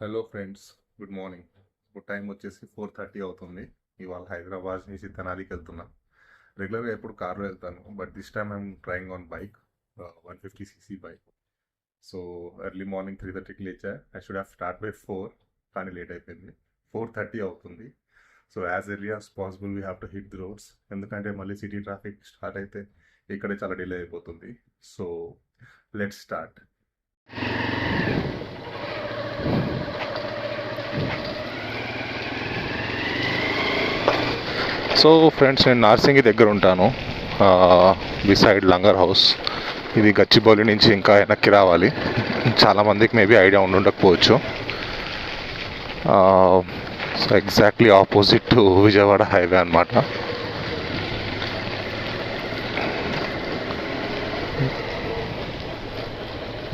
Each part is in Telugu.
Hello friends, good morning. ఇప్పుడు టైం వచ్చేసి 4:30 అవుతుంది. ఇవాళ హైదరాబాద్ నుంచి తెనాలికి వెళ్తున్నా. రెగ్యులర్గా ఎప్పుడు కార్లో వెళ్తాను, but this time I'm trying on bike, 150cc bike. So early morning 3:30కి లేచా. I should have start by 4, కానీ లేట్ అయిపోయింది. 4:30 అవుతుంది. So as early as possible we have to hit the roads, ఎందుకంటే మళ్ళీ సిటీ ట్రాఫిక్ స్టార్ట్ అయితే ఇక్కడే చాలా డిలే అయిపోతుంది. So let's start. So friends, నేను నార్సింగి దగ్గర ఉంటాను, బిసైడ్ లంగర్ హౌస్. ఇది గచ్చిబౌలి నుంచి ఇంకా వెనక్కి రావాలి. చాలామందికి మేబీ ఐడియా ఉండకపోవచ్చు. So exactly opposite to Vijayawada highway అనమాట.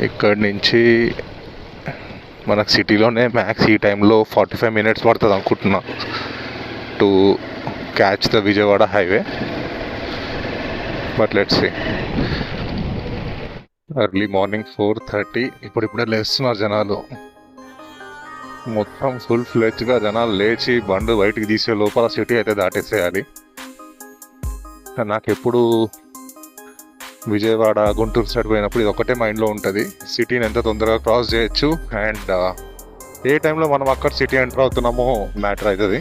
ఇక్కడి నుంచి మనకు సిటీలోనే మ్యాక్స్ ఈ టైంలో 45 minutes పడుతుంది అనుకుంటున్నా to catch the Vijayawada highway, but let's see. Early morning 4:30. ఇప్పుడే లేస్తున్నారు జనాలు. మొత్తం ఫుల్ ఫ్లెడ్జ్గా జనాలు లేచి బండి బయటికి తీసే లోపల సిటీ అయితే దాటేసేయాలి. నాకు ఎప్పుడు విజయవాడ గుంటూరు సైడ్ పోయినప్పుడు ఇది ఒకటే మైండ్లో ఉంటుంది, సిటీని ఎంత తొందరగా క్రాస్ చేయొచ్చు అండ్ ఏ టైంలో మనం అక్కడ సిటీ ఎంటర్ అవుతున్నామో మ్యాటర్ అవుతుంది.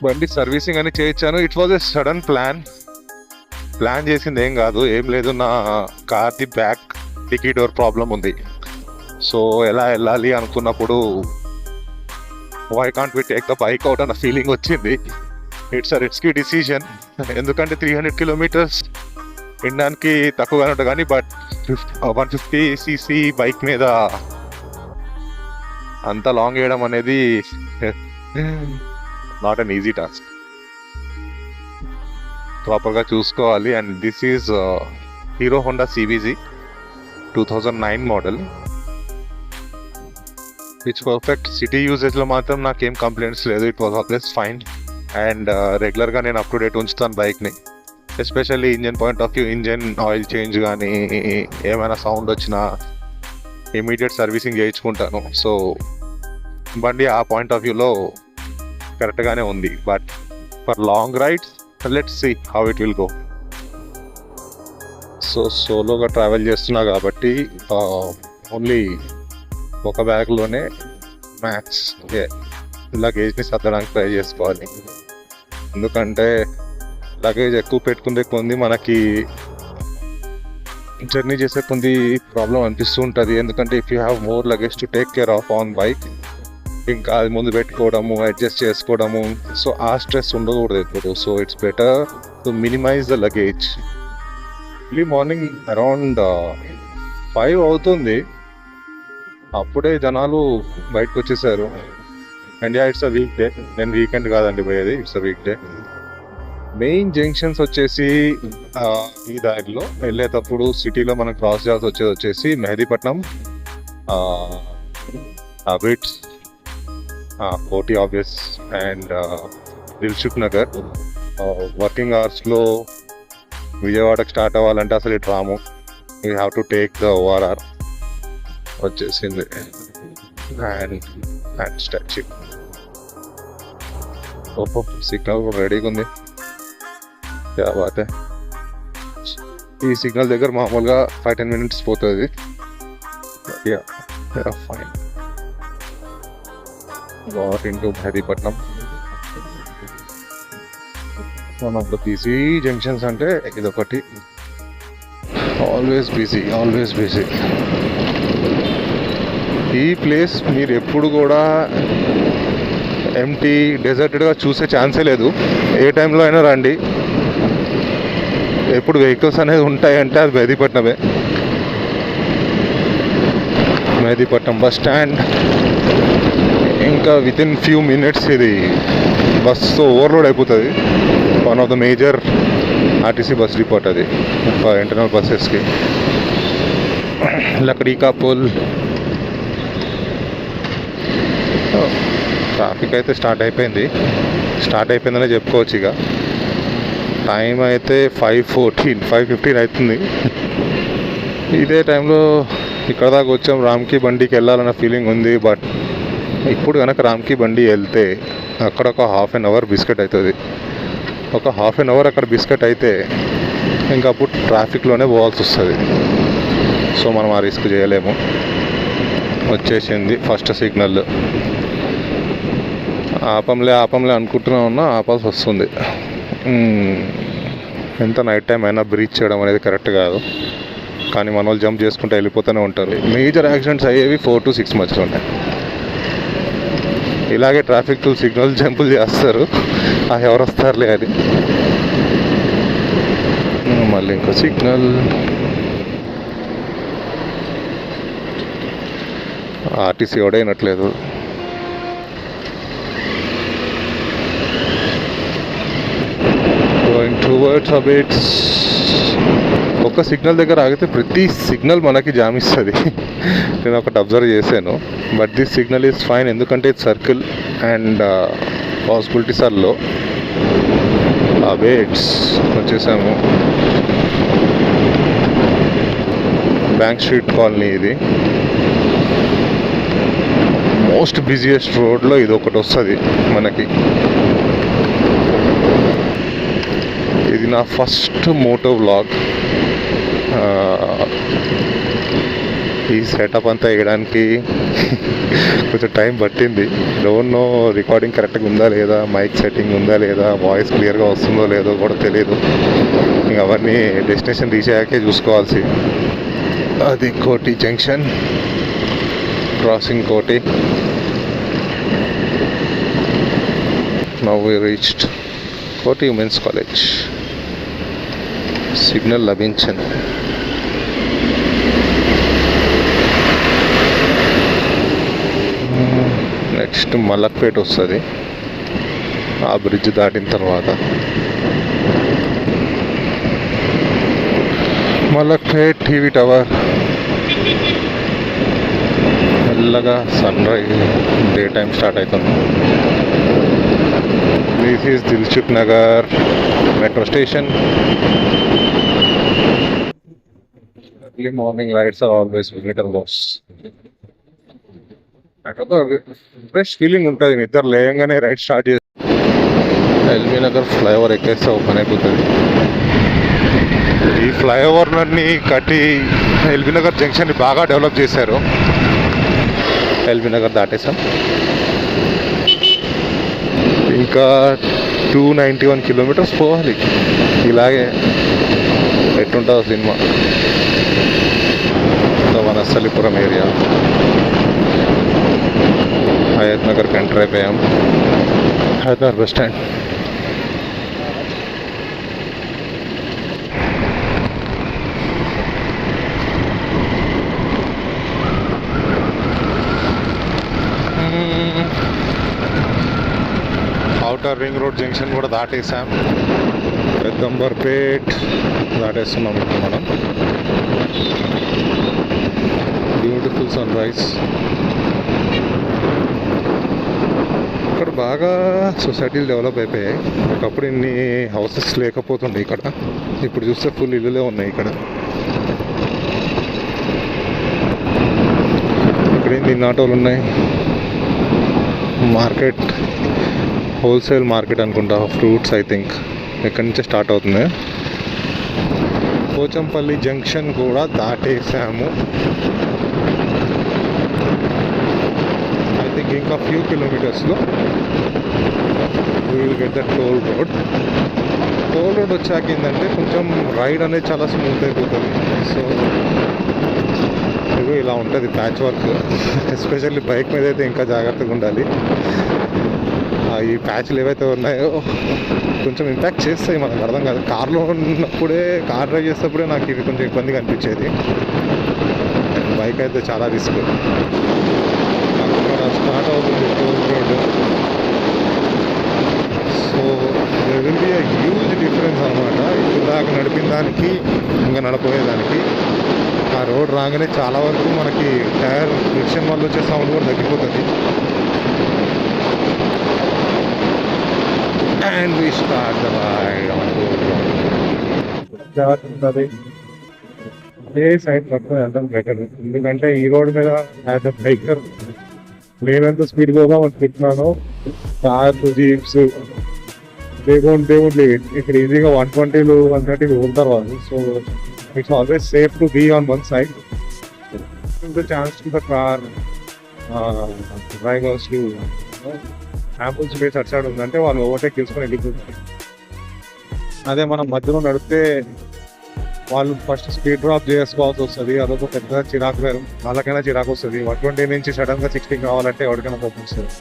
బండి సర్వీసింగ్ అని చేయించాను. It was a sudden plan చేసింది ఏం కాదు, ఏం లేదు. నా కార్ది బ్యాక్ డిక్కీ డోర్ ప్రాబ్లం ఉంది. సో ఎలా వెళ్ళాలి అనుకున్నప్పుడు why can't we take the bike out అన్న ఫీలింగ్ వచ్చింది. ఇట్స్ అ రిస్కీ డిసిజన్, ఎందుకంటే 300 kilometers వినడానికి తక్కువగానే ఉంటుంది, కానీ బట్ 150cc బైక్ మీద అంత లాంగ్ వేయడం అనేది నాట్ అన్ ఈజీ టాస్క్. ప్రాపర్గా చూసుకోవాలి. And this is Hero Honda CBZ 2009 model, which perfect. City యూజేజ్లో మాత్రం నాకేం కంప్లైంట్స్ లేదు. It was always fine. And రెగ్యులర్గా నేను అప్ టు డేట్ ఉంచుతాను బైక్ని, especially engine point of view. Engine oil change కానీ ఏమైనా సౌండ్ వచ్చినా ఇమీడియట్ సర్వీసింగ్ చేయించుకుంటాను. సో బండి ఆ పాయింట్ ఆఫ్ వ్యూలో కరెక్ట్గానే ఉంది. But for long rides let's see how it will go. So సోలోగా ట్రావెల్ చేస్తున్నా కాబట్టి ఓన్లీ ఒక బ్యాగ్లోనే మ్యాక్స్ లగేజ్ని సర్దడానికి ట్రై చేసుకోవాలి. ఎందుకంటే లగేజ్ ఎక్కువ పెట్టుకుంటే కొంది మనకి జర్నీ చేసే కొంది ప్రాబ్లం అనిపిస్తూ ఉంటుంది. ఎందుకంటే if you have more luggage to take care of on bike, ఇంకా అది ముందు పెట్టుకోవడము, అడ్జస్ట్ చేసుకోవడము, సో ఆ స్ట్రెస్ ఉండకూడదు ఎప్పుడు. So it's better to minimise the luggage. Early morning around 5 అవుతుంది, అప్పుడే జనాలు బయటకు వచ్చేసారు. And it's a weekday. నేను వీకెండ్ కాదండి పోయేది, it's a weekday. Main junctions వచ్చేసి ఈ దారిలో వెళ్ళేటప్పుడు సిటీలో మనం క్రాస్ చేయాల్సి వచ్చేసి Mehdipatnam, Abids, Koti obvious, and Dilsukh Nagar. Working అవర్స్లో విజయవాడకి స్టార్ట్ అవ్వాలంటే అసలు ఇటు రాము. We have to take the ORR వచ్చేసింది. అండ్ స్టాచ్యూ ఓహో సిగ్నల్ కూడా రెడీగా ఉంది. బాతే ఈ సిగ్నల్ దగ్గర మామూలుగా 5-10 minutes పోతుంది. Fine. Got into Mehdipatnam. One of the busy junctions అంటే ఇదొకటి. Always busy. ఈ ప్లేస్ మీరు ఎప్పుడు కూడా ఎంటీ డెజర్టెడ్గా చూసే ఛాన్సే లేదు. ఏ టైంలో అయినా రండి, ఎప్పుడు వెహికల్స్ అనేది ఉంటాయంటే అది మెహదీపట్నం బస్ స్టాండ్. ఇంకా వితిన్ ఫ్యూ మినిట్స్ ఇది బస్సు ఓవర్లోడ్ అయిపోతుంది. One of the major RTC bus depot అది ఇంటర్నల్ బస్సెస్కి. లక్డీకా పుల్. ట్రాఫిక్ అయితే స్టార్ట్ అయిపోయిందనే చెప్పుకోవచ్చు. ఇక టైం అయితే 5:15 అవుతుంది. ఇదే టైంలో ఇక్కడ దాకా వచ్చాం. రామ్కి బండికి వెళ్ళాలన్న ఫీలింగ్ ఉంది, బట్ ఇప్పుడు కనుక రామ్కి బండి వెళ్తే అక్కడ ఒక హాఫ్ అన్ అవర్ బిస్కెట్ అవుతుంది. ఒక హాఫ్ అన్ అవర్ అక్కడ బిస్కెట్ అయితే ఇంకా అప్పుడు ట్రాఫిక్లోనే పోవాల్సి వస్తుంది. సో మనం ఆ రిస్క్ చేయలేము. వచ్చేసింది ఫస్ట్ సిగ్నల్. ఆపంలే అనుకుంటున్నా ఉన్నా ఆపాల్సి వస్తుంది. ఎంత నైట్ టైం అయినా బ్రీచ్ చేయడం అనేది కరెక్ట్ కాదు, కానీ మన వాళ్ళు జంప్ చేసుకుంటూ వెళ్ళిపోతూనే ఉంటారు. మేజర్ యాక్సిడెంట్స్ అయ్యేవి 4 to 6 మధ్యలోనే. ఇలాగే ట్రాఫిక్ సిగ్నల్ జంపులు చేస్తారు, ఎవరు వస్తారులే అది. మళ్ళీ ఇంకో సిగ్నల్. ఆర్టీసీ ఓడైనట్లేదు. Going towards Abids. ఒక్క సిగ్నల్ దగ్గర ఆగితే ప్రతి సిగ్నల్ మనకి జామ్ ఇస్తుంది. నేను ఒకటి అబ్జర్వ్ చేశాను. But this signal is fine, ఎందుకంటే ఇది సర్కిల్ అండ్ పాసిబిలిటీస్ ఆర్ లో. అబిట్స్ వచ్చేసాము. బ్యాంక్ స్ట్రీట్ కాలనీ ఇది. మోస్ట్ బిజియెస్ట్ రోడ్లో ఇది ఒకటి వస్తుంది మనకి. ఇది నా ఫస్ట్ మోటో వ్లాగ్. ఈ సెటప్ అంతా వేయడానికి కొంచెం టైం పట్టింది. డోంట్ నో రికార్డింగ్ కరెక్ట్గా ఉందా లేదా, మైక్ సెట్టింగ్ ఉందా లేదా, వాయిస్ క్లియర్గా వస్తుందో లేదో కూడా తెలియదు. ఇంకా అవన్నీ డెస్టినేషన్ రీచ్ అయ్యాకే చూసుకోవాల్సి. అది Koti junction, crossing Koti. Now we reached Koti women's college. Signal లభించింది. నెక్స్ట్ మలక్పేట వస్తుంది. ఆ బ్రిడ్జ్ దాటిన తర్వాత మలక్పేట్ టీవీ టవర్. మెల్లగా sunrise day time start అవుతుంది. This is Dilsukh Nagar metro station. Early morning rides are always little boss. Fresh feeling ఉంటుంది. నిద్ర లేయంగానే రైడ్ స్టార్ట్ చేసి ఎల్బీ నగర్ ఫ్లైఓవర్ ఎక్కేస్తే ఓపెన్ అయిపోతుంది. ఈ ఫ్లైఓవర్లన్నీ కట్టి ఎల్బీ నగర్ జంక్షన్ని బాగా డెవలప్ చేశారు. ఎల్బీ నగర్ దాటేసాం. ఇంకా 291 kilometers పోవాలి. ఇలాగే ఎట్టుంటుందో సినిమా. వనస్థలిపురం ఏరియా, హయత్ నగర్కి ఎంటర్ అయిపోయాం. Hyderabad bus stand. Outer ring road junction కూడా దాటేసాం. పెద్దంబర్పేట్ దాటేస్తున్నాం ఇప్పుడు మనం. Beautiful sunrise. ఇక్కడ బాగా సొసైటీలు డెవలప్ అయిపోయాయి. ఒకప్పుడు ఇన్ని హౌసెస్ లేకపోతుండే ఇక్కడ. ఇప్పుడు చూస్తే ఫుల్ ఇల్లులే ఉన్నాయి ఇక్కడ. ఇక్కడ ఏంది ఇన్ని ఆటోలు ఉన్నాయి. మార్కెట్, హోల్సేల్ మార్కెట్ అనుకుంటా, ఫ్రూట్స్ ఐ థింక్ ఇక్కడి నుంచే స్టార్ట్ అవుతుంది. పోచంపల్లి జంక్షన్ కూడా దాటేసాము. ఐ థింక్ ఇంకా ఫ్యూ కిలోమీటర్స్లో we will get the toll road. Toll road వచ్చాక ఏంటంటే కొంచెం రైడ్ అనేది చాలా స్మూత్ అయిపోతుంది. సో ఇదిగో ఇలా ఉంటుంది ప్యాచ్ వర్క్. ఎస్పెషల్లీ బైక్ మీద అయితే ఇంకా జాగ్రత్తగా ఉండాలి. ఈ ప్యాచ్లు ఏవైతే ఉన్నాయో కొంచెం ఇంపాక్ట్ చేస్తాయి, మనకు అర్థం కాదు. కార్లో ఉన్నప్పుడే, కార్ డ్రైవ్ చేసేటప్పుడే నాకు ఇది కొంచెం ఇబ్బందిగా అనిపించేది. బైక్ అయితే చాలా రిస్క్. అక్కడ స్టార్ట్ అవుతుంది toll road. So there will be a huge difference అనమాట. ఇప్పుడు దాకా నడిపిన దానికి ఇంకా నడపోయేదానికి. ఆ రోడ్ రాగానే చాలా వరకు మనకి టైర్ ఫ్రిక్షన్ వల్ల వచ్చే సౌండ్ కూడా తగ్గిపోతుంది. And we start the ride on Gold Road. ఏ సైడ్ పట్టుకొని వెళ్తాం బెటర్. ఎందుకంటే ఈ రోడ్ మీద యాజ్ అ బైకర్ నేనెంత స్పీడ్ పోదాం అనుకుంటున్నాను. Cars, jeeps they won't leave it. ఇక్కడ ఈజీగా 120 130 పోతారు వాళ్ళు. So it's always safe to be on one side. The chance to the car drivers to ample space అటు సైడ్ ఉందంటే వాళ్ళు ఓవర్టేక్ చేసుకొని వెళ్ళిపోతారు. అదే మనం మధ్యలో నడిపితే వాళ్ళు ఫస్ట్ స్పీడ్ డ్రాప్ చేసుకోవాల్సి వస్తుంది. అదొక పెద్ద చిరాకు, వాళ్ళకైనా చిరాకు వస్తుంది. 120 నుంచి సడన్ గా 60 కావాలంటే ఎవరికైనా కోపం వస్తుంది.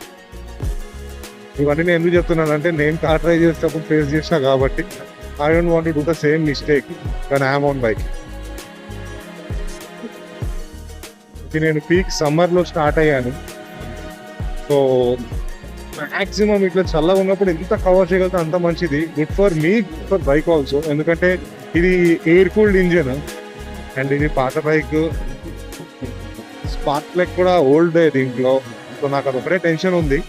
ఇవన్నీ నేను ఎందుకు చెప్తున్నానంటే నేను కార్ డ్రైవ్ చేసేటప్పుడు ఫేస్ చేసినా కాబట్టి I don't want to do the same mistake when I'm on bike. ఇది నేను పీక్ సమ్మర్లో స్టార్ట్ అయ్యాను. సో మ్యాక్సిమం ఇట్లా చల్లగా ఉన్నప్పుడు ఎంత కవర్ చేయగలిగితే అంత మంచిది. Good for me, good for bike also. ఎందుకంటే ఇది ఎయిర్ కూల్డ్ ఇంజిన్ అండ్ ఇది పాత బైక్, స్పార్క్ ప్లగ్ కూడా ఓల్డ్ దీంట్లో. సో నాకు అదొకటే టెన్షన్ ఉంది.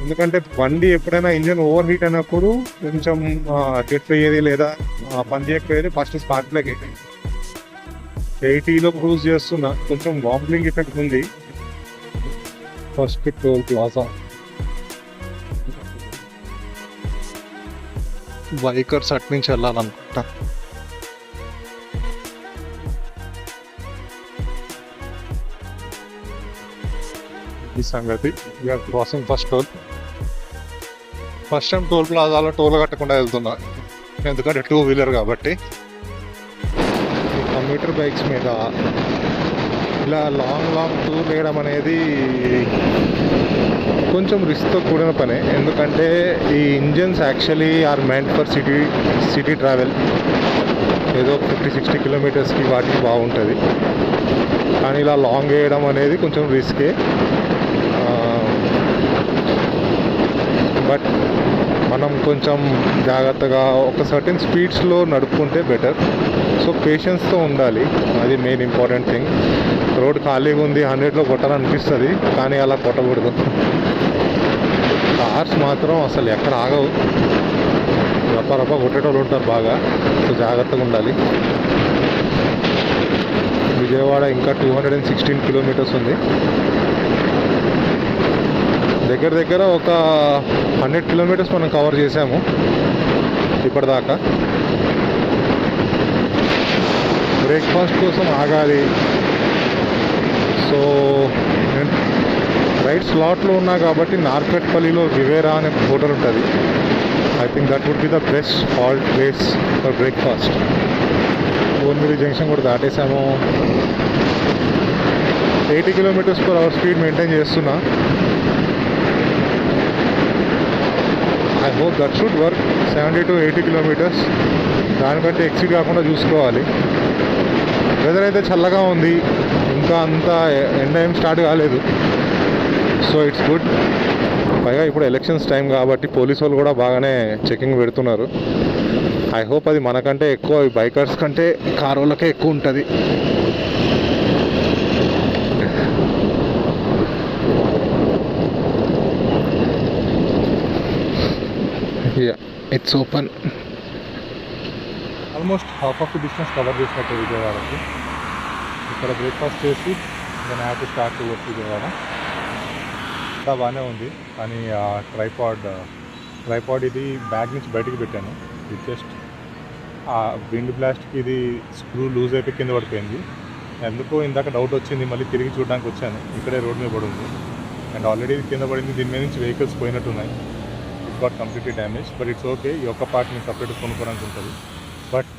ఎందుకంటే బండి ఎప్పుడైనా ఇంజిన్ ఓవర్ హీట్ అయినప్పుడు కొంచెం జెట్ అయ్యేది లేదా పని చేయకపోయేది ఫస్ట్ స్పార్క్ ప్లగ్. 80లో క్రూజ్ చేస్తున్నా, కొంచెం వాంబ్లింగ్ ఎఫెక్ట్ ఉంది. ఫస్ట్ టోల్ ప్లాజా బైకర్స్ అటు నుంచి వెళ్ళాలనుకుంటా. ఈ సంగతి we're crossing first toll. First time toll ప్లాజాలో టోల్ కట్టకుండా వెళ్తున్నా, ఎందుకంటే 2 వీలర్ కాబట్టి. కమ్యూటర్ బైక్స్ మీద ఇలా లాంగ్ టూర్ వేయడం అనేది కొంచెం రిస్క్తో కూడిన పనే. ఎందుకంటే ఈ engines actually are meant for city travel. ఏదో 50-60 కిలోమీటర్స్కి వాటికి బాగుంటుంది. కానీ ఇలా లాంగ్ వేయడం అనేది కొంచెం రిస్కే. బట్ మనం కొంచెం జాగ్రత్తగా ఒక సర్టెన్ స్పీడ్స్లో నడుపుకుంటే బెటర్. సో పేషెన్స్తో ఉండాలి, అది మెయిన్ ఇంపార్టెంట్ థింగ్. రోడ్ ఖాళీగా ఉంది, 100లో కొట్టాలనిపిస్తుంది, కానీ అలా కొట్టకూడదు. కార్స్ మాత్రం అసలు ఎక్కడ ఆగవు, రప్ప కొట్టేటోళ్ళు ఉంటారు బాగా. సో జాగ్రత్తగా ఉండాలి. విజయవాడ ఇంకా 216 కిలోమీటర్స్ ఉంది. దగ్గర ఒక 100 కిలోమీటర్స్ మనం కవర్ చేసాము ఇప్పటిదాకా. బ్రేక్ఫాస్ట్ కోసం ఆగాలి. సో నేను రైట్ స్లాట్లో ఉన్నా కాబట్టి నార్కట్పల్లిలో రివేరా అనే హోటల్ ఉంటుంది. I think that would be the best halt place for breakfast. Bhuvanagiri junction కూడా దాటేసాము. 80 km/h స్పీడ్ మెయింటైన్ చేస్తున్నా. I hope that should work. 70 to 80 kilometers, దానికంటే ఎక్సీడ్ కాకుండా చూసుకోవాలి. వెదర్ అయితే చల్లగా ఉంది, ఇంకా అంతా ఎండ ఏం స్టార్ట్ కాలేదు. So it's good. పైగా ఇప్పుడు ఎలక్షన్స్ టైం కాబట్టి పోలీసు వాళ్ళు కూడా బాగానే చెకింగ్ పెడుతున్నారు. ఐ హోప్ అది మనకంటే ఎక్కువ, బైకర్స్ కంటే కార్ వాళ్ళకే ఎక్కువ ఉంటుంది. It's open. Almost half of the distance cover చేసినట్టు విజయవాడకి. ఇక్కడ బ్రేక్ఫాస్ట్ చేసి నేను have to start to work Vijayawada. అంతా బాగానే ఉంది, కానీ ట్రైపాడ్ ఇది బ్యాగ్ నుంచి బయటికి పెట్టాను. ఇది జస్ట్ ఆ విండ్ బ్లాస్ట్కి ఇది స్క్రూ లూజ్ అయిపోయి కింద పడిపోయింది. ఎందుకో ఇందాక డౌట్ వచ్చింది, మళ్ళీ తిరిగి చూడడానికి వచ్చాను. ఇక్కడే రోడ్ మీద పడి ఉంది అండ్ ఆల్రెడీ కింద పడింది. దీని మీద నుంచి వెహికల్స్ పోయినట్టున్నాయి. It got completely damage, but it's okay. ఈ ఒక్క పార్ట్ని సపరేట్ కొనుక్కోవడానికి ఉంటుంది. బట్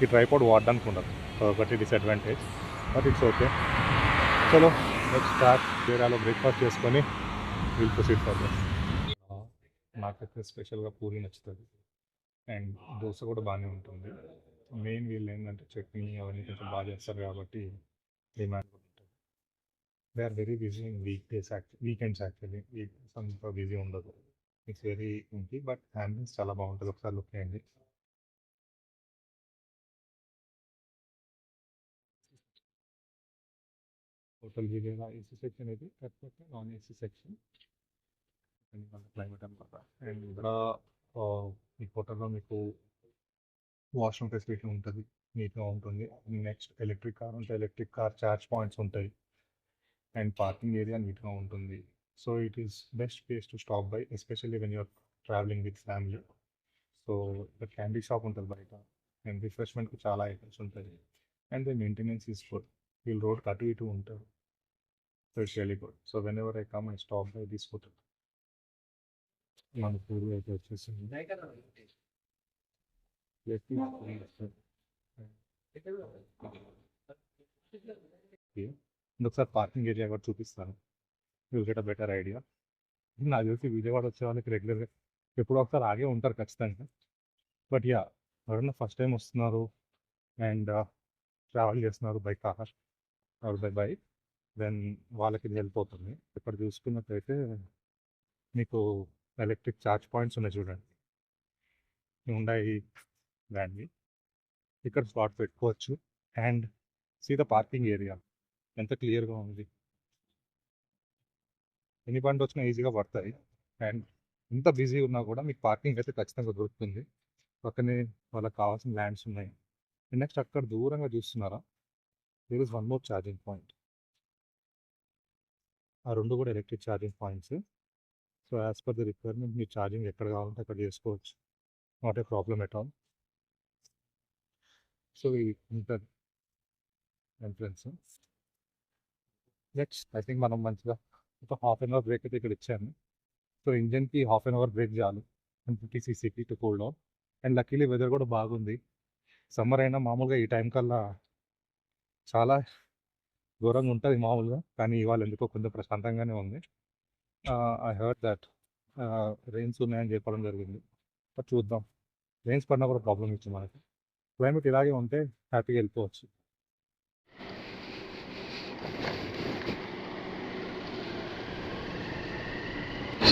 ఈ ట్రైపాడ్ వాడడానికి ఉండదు, ఒకటి డిసడ్వాంటేజ్. But it's okay. చలో నెక్స్ట్ స్టార్ట్. వేరేలో బ్రేక్ఫాస్ట్ చేసుకొని విల్ ప్రొసీడ్ ఫర్దర్. నాకైతే స్పెషల్గా పూరి నచ్చుతుంది అండ్ దోశ కూడా బాగానే ఉంటుంది. మెయిన్ వీళ్ళు ఏంటంటే చట్నీ అవన్నీ కొంచెం బాగా చేస్తారు కాబట్టి డిమాండ్ కూడా ఉంటుంది. They are very busy in weekends actually. Weekends అంత బిజీ ఉండదు. ఇట్స్ వెరీ ఇంకి, బట్ హ్యాండిల్స్ చాలా బాగుంటుంది. ఒకసారి లుక్ చేయండి. హోటల్ విజయవాడ ఏసీ సెక్షన్ ఇది, కాకపోతే నాన్ ఏసీ సెక్షన్ క్లైమేట్ అనమాట. అండ్ ఇక్కడ ఈ హోటల్లో మీకు వాష్రూమ్ ఫెసిలిటీ ఉంటుంది, నీట్గా ఉంటుంది. నెక్స్ట్ ఎలక్ట్రిక్ కార్ ఉంటే ఎలక్ట్రిక్ కార్ ఛార్జ్ పాయింట్స్ ఉంటాయి. అండ్ పార్కింగ్ ఏరియా నీట్గా ఉంటుంది. So it is best place to stop by, especially when you're travelling with family. So ఇక్కడ క్యాండీ షాప్ ఉంటుంది బయట, అండ్ రిఫ్రెష్మెంట్కి చాలా ఐటమ్స్ ఉంటాయి. And the maintenance is good. వీళ్ళు రోడ్కి అటు ఇటు ఉంటారు. So it's really good. So when ever I come I stop by this hotel. మన ఫుడ్ అయితే వచ్చేసింది. ఒకసారి పార్కింగ్ ఏరియా కూడా చూపిస్తాను, will get a better idea. నాకు తెలిసి విజయవాడ వచ్చే వాళ్ళకి రెగ్యులర్గా ఎప్పుడో ఒకసారి ఆగే ఉంటారు ఖచ్చితంగా. బట్ యా, ఎవరైనా ఫస్ట్ టైం వస్తున్నారు అండ్ ట్రావెల్ చేస్తున్నారు by car or by bike, then వాళ్ళకి ఇది హెల్ప్ అవుతుంది. ఇక్కడ చూసుకున్నట్టయితే మీకు ఎలక్ట్రిక్ ఛార్జ్ పాయింట్స్ ఉన్నాయి చూడండి, ఉన్నాయి దాన్ని. ఇక్కడ స్లాట్ పెట్టుకోవచ్చు. And see the parking area ఎంత క్లియర్గా ఉంది. ఎన్ని బండి వచ్చినా ఈజీగా పడతాయి. అండ్ ఎంత బిజీ ఉన్నా కూడా మీకు పార్కింగ్ అయితే ఖచ్చితంగా దొరుకుతుంది. పక్కనే వాళ్ళకి కావాల్సిన ల్యాండ్స్ ఉన్నాయి. నెక్స్ట్ అక్కడ దూరంగా చూస్తున్నారా, there is one more charging point. ఆ రెండు కూడా electric charging points. So as per the requirement మీరు ఛార్జింగ్ ఎక్కడ కావాలంటే అక్కడ చేసుకోవచ్చు, not a problem at all. So ఇది ఉంటుంది ఎంట్రన్స్. నెక్స్ట్ ఐ థింక్ మనం మంచిగా ఒక హాఫ్ అన్ అవర్ బ్రేక్ అయితే ఇక్కడ ఇచ్చాను. సో ఇంజన్కి హాఫ్ అన్ అవర్ బ్రేక్ చాలు 150 cc to cool down. And luckily weather కూడా బాగుంది. సమ్మర్ అయినా మామూలుగా ఈ టైం కల్లా చాలా ఘోరంగా ఉంటుంది మామూలుగా, కానీ ఇవాళ ఎందుకో కొంచెం ప్రశాంతంగానే ఉంది. ఐ హర్డ్ దట్ రెయిన్స్ ఉన్నాయని చెప్పడం జరిగింది. బట్ చూద్దాం, రెయిన్స్ పడినా కూడా ప్రాబ్లం ఇచ్చింది మనకి. క్లైమేట్ ఇలాగే ఉంటే హ్యాపీగా వెళ్ళిపోవచ్చు.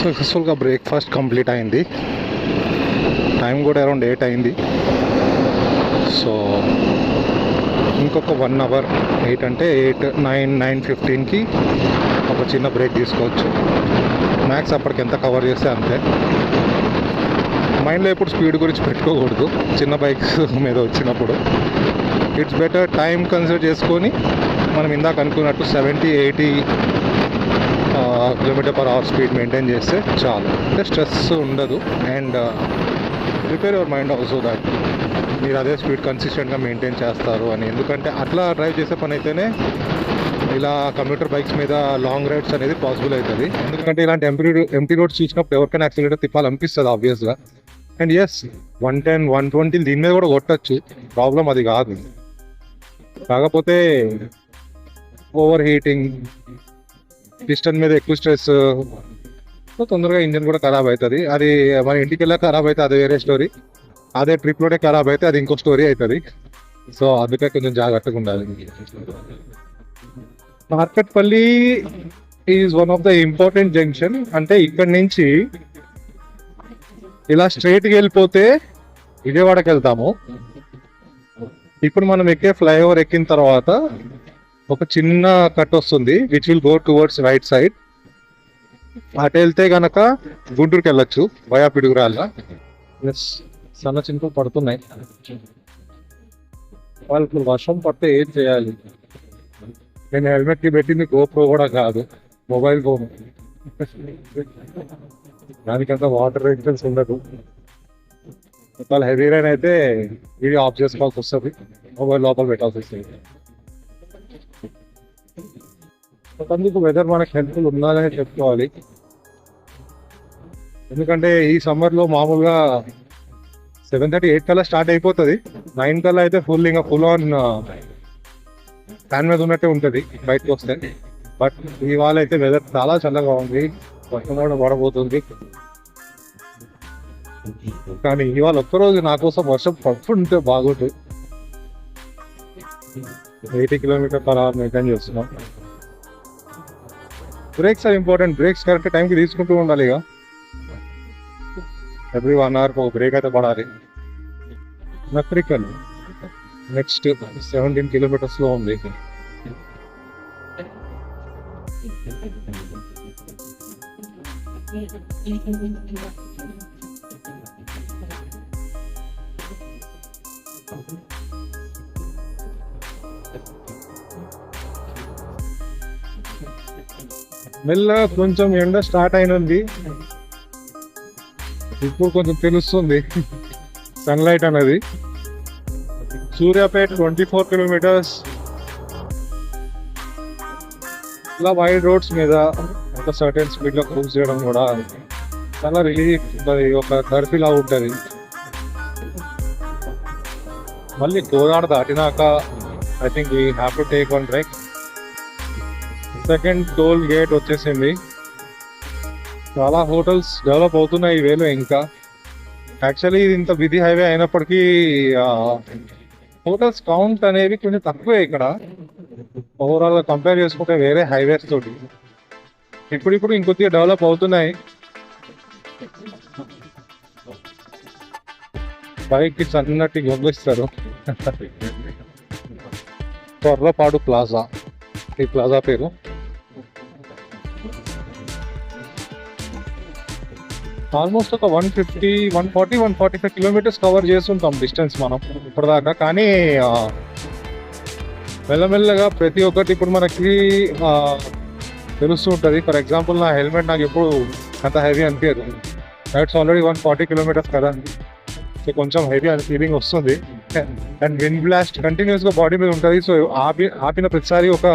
సక్సెస్ఫుల్గా బ్రేక్ఫాస్ట్ కంప్లీట్ అయింది. టైం కూడా అరౌండ్ 8 అయింది. సో ఇంకొక 1 అవర్, 8 అంటే 8, 9, 9:15కి ఒక చిన్న బ్రేక్ తీసుకోవచ్చు. మ్యాక్స్ అప్పటికి ఎంత కవర్ చేస్తే అంతే. మైండ్లో ఎప్పుడు స్పీడ్ గురించి పెట్టుకోకూడదు చిన్న బైక్స్ మీద వచ్చినప్పుడు. ఇట్స్ బెటర్ టైం కన్సిడర్ చేసుకొని మనం ఇందాక అనుకున్నట్టు 70-80 km/h స్పీడ్ మెయింటైన్ చేస్తే చాలు. అంటే స్ట్రెస్ ఉండదు. And prepare your mind also that మీరు అదే స్పీడ్ కన్సిస్టెంట్గా మెయింటైన్ చేస్తారు అని. ఎందుకంటే అట్లా డ్రైవ్ చేసే పని అయితేనే ఇలా కంప్యూటర్ బైక్స్ మీద లాంగ్ రైడ్స్ అనేది పాసిబుల్ అవుతుంది. ఎందుకంటే ఇలాంటి ఎంటీ రోడ్స్ చూసినప్పుడు ఎవరికైనా యాక్సిలేటర్ తిప్పాలనిపిస్తుంది ఆబ్వియస్గా. అండ్ ఎస్ 110, 120 దీని మీద కూడా కొట్టచ్చు, ప్రాబ్లం అది కాదు. కాకపోతే ఓవర్ హీటింగ్, పిస్టన్ మీద ఎక్కువ స్ట్రెస్, తొందరగా ఇంజన్ కూడా ఖరాబ్ అవుతుంది. అది మన ఇంటికి వెళ్ళా ఖరాబ్ అవుతుంది, అది వేరే స్టోరీ. అదే ట్రిప్లోనే ఖరాబ్ అయితే అది ఇంకో స్టోరీ అవుతుంది. సో అందుకే కొంచెం జాగ్రత్తగా ఉండాలి. Marketpalli is one of the important junction. అంటే ఇక్కడ నుంచి ఇలా స్ట్రైట్గా వెళ్ళిపోతే విజయవాడకి వెళ్తాము. ఇప్పుడు మనం ఎక్కే ఫ్లైఓవర్ ఎక్కిన తర్వాత ఒక చిన్న కట్ వస్తుంది, which will go towards right side. అటు వెళ్తే గనక గుంటూరుకి వెళ్ళొచ్చు వయా పిడుగురాళ్ళ. సన్న చినుకులు పడుతున్నాయి. వాళ్ళకి వర్షం పడితే ఏం చేయాలి? నేను హెల్మెట్కి పెట్టింది గోప్రో కూడా కాదు, మొబైల్ ఫోన్. దానికంత వాటర్ రెసిస్టెన్స్ ఉండదు. ఒకవేళ హెవీ రైన్ అయితే వీడియో ఆఫ్ చేసుకోవాల్సి వస్తుంది, మొబైల్ లోపల పెట్టాల్సి వస్తుంది. అందుకు వెదర్ మనకు హెల్ప్ఫుల్ ఉండాలని చెప్పుకోవాలి. ఎందుకంటే ఈ సమ్మర్లో మామూలుగా 7:30, 8 కల్లా స్టార్ట్ అయిపోతుంది. 9 కల్లా అయితే ఫుల్ ఆన్ ఫ్యాన్ మీద ఉన్నట్టే ఉంటుంది బయటకు వస్తే. బట్ ఇవాళ అయితే వెదర్ చాలా చల్లగా ఉంది, వర్షం కూడా పడబోతుంది. కానీ ఇవాళ ఒక్కరోజు నా కోసం వర్షం పడుతుంటే బాగుంటుంది. 80 km/h మెయింటైన్ చేస్తున్నాం. Brakes are important. Brakes correct టైంకి తీసుకుంటూ ఉండాలి. ఇక ఎవ్రీ 1 hour ఒక బ్రేక్ అయితే పడాలి. నక్రికల్ నెక్స్ట్ 17 km ఉంది. మెల్ల కొంచెం ఎండ స్టార్ట్ అయినది, ఇప్పుడు కొంచెం తెలుస్తుంది సన్లైట్ అనేది. సూర్యాపేట్ 24 కిలోమీటర్స్ ఇలా వైడ్ రోడ్స్ మీద ఒక సర్టెన్ స్పీడ్లో క్రూజ్ చేయడం కూడా చాలా రిలీఫ్ ఉంటుంది, ఒక థెరపీలా ఉంటుంది. మళ్ళీ కోదాడ దాటినాక I think we have to take one break. Second toll gate వచ్చేసింది. చాలా హోటల్స్ డెవలప్ అవుతున్నాయి ఈ వేలో. ఇంకా యాక్చువల్లీ ఇది ఇంత బిజీ హైవే అయినప్పటికీ హోటల్స్ కౌంట్ అనేవి కొంచెం తక్కువే ఇక్కడ ఓవరాల్గా కంపేర్ చేసుకుంటే వేరే హైవేస్ తోటి. ఇప్పుడు ఇంకొద్దిగా డెవలప్ అవుతున్నాయి. బైక్కి సన్నటి గొంగిస్తారు. త్వరపాడు ప్లాజా ఈ ప్లాజా పేరు. ఆల్మోస్ట్ ఒక 150, 140, 145 కిలోమీటర్స్ కవర్ చేస్తుంటాం డిస్టెన్స్ మనం ఇప్పటిదాకా. కానీ మెల్లమెల్లగా ప్రతి ఒక్కటి ఇప్పుడు మనకి తెలుస్తూ ఉంటుంది. ఫర్ ఎగ్జాంపుల్ నా హెల్మెట్ నాకు ఎప్పుడు అంత హెవీ అనిపించదు. ఇట్స్ ఆల్రెడీ 140 కిలోమీటర్స్ కదా, సో కొంచెం హెవీ అని ఫీలింగ్ వస్తుంది. అండ్ విండ్ బ్లాస్ట్ కంటిన్యూస్గా బాడీ మీద ఉంటుంది. సో ఆపిన ప్రతిసారి ఒక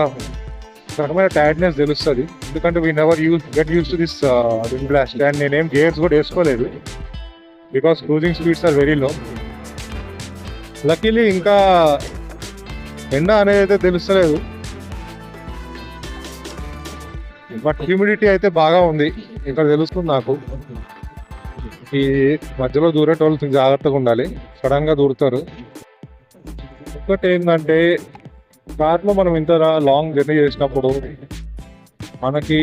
రకమైన టైర్డ్నెస్ తెలుస్తుంది. ఎందుకంటే we never get use to this wind blast. And నేనేం గేర్స్ కూడా వేసుకోలేదు because cruising speeds are very low. Luckily ఇంకా ఎండ అనేది అయితే తెలుస్తలేదు, బట్ హ్యూమిడిటీ అయితే బాగా ఉంది ఇక్కడ తెలుస్తుంది నాకు. ఈ మధ్యలో దూరేటోళ్ళు జాగ్రత్తగా ఉండాలి, సడన్గా దూరుతారు. ఒకటి ఏంటంటే కార్లో మనం ఇంత లాంగ్ జర్నీ చేసినప్పుడు మనకి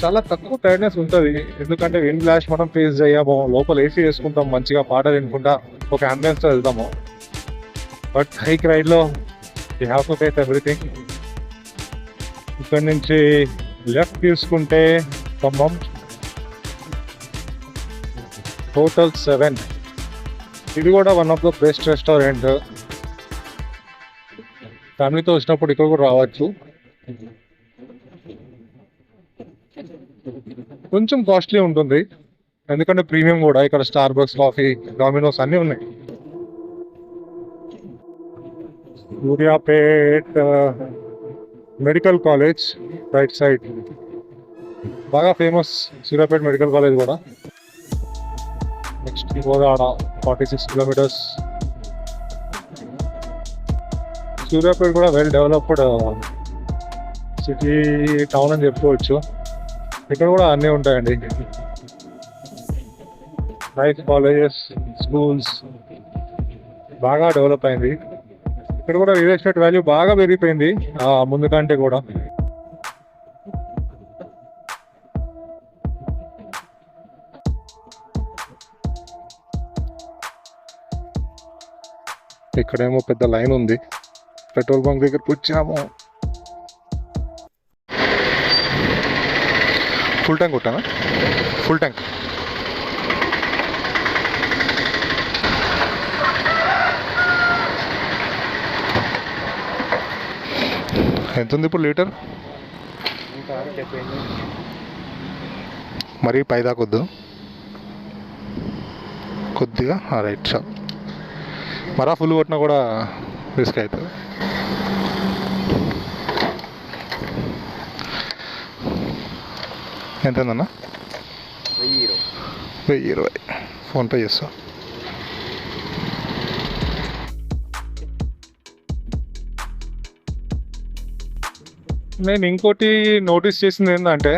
చాలా తక్కువ టైర్డ్నెస్ ఉంటుంది. ఎందుకంటే విండ్ బ్లాస్ట్ మనం ఫేస్ చేయము, లోపల ఏసీ వేసుకుంటాం, మంచిగా పాటలు వినుకుంటా ఒక అంబులెన్స్తో వెళ్తాము. బట్ హైక్ రైడ్లో you have to face everything. ఇక్కడ నుంచి లెఫ్ట్ తీసుకుంటే ఖమ్మం హోటల్ 7. ఇది కూడా one of the best restaurant. ఫ్యామిలీతో వచ్చినప్పుడు ఇక్కడ కూడా రావచ్చు. కొంచెం కాస్ట్లీ ఉంటుంది ఎందుకంటే ప్రీమియం కూడా. ఇక్కడ స్టార్ బక్స్, కాఫీ, డామినోస్ అన్నీ ఉన్నాయి. Suryapet medical college right side బాగా ఫేమస్. సూర్యాపేట్ మెడికల్ కాలేజ్ కూడా. Next Kodad 46 kilometers. సూర్యాపేట కూడా వెల్ డెవలప్డ్ సిటీ టౌన్ అని చెప్పుకోవచ్చు. ఇక్కడ కూడా అన్నీ ఉంటాయండి, నైస్ కాలేజెస్, స్కూల్స్ బాగా డెవలప్ అయింది. ఇక్కడ కూడా రియల్ ఎస్టేట్ వాల్యూ బాగా పెరిగిపోయింది ముందు కంటే కూడా. ఇక్కడేమో పెద్ద లైన్ ఉంది. పెట్రోల్ బంక్ దగ్గరకు వచ్చాము. ఫుల్ ట్యాంక్ కొట్టానా? Full tank. ఎంత ఉంది ఇప్పుడు లీటర్? మరీ పైదాకొద్దు, కొద్దిగా రైట్ షాప్. మరా ఫుల్ కొట్టినా కూడా రిస్క్ అవుతుంది. ఎంతన్నా? 1020. ఫోన్పే చేస్తా. నేను ఇంకోటి నోటీస్ చేసింది ఏంటంటే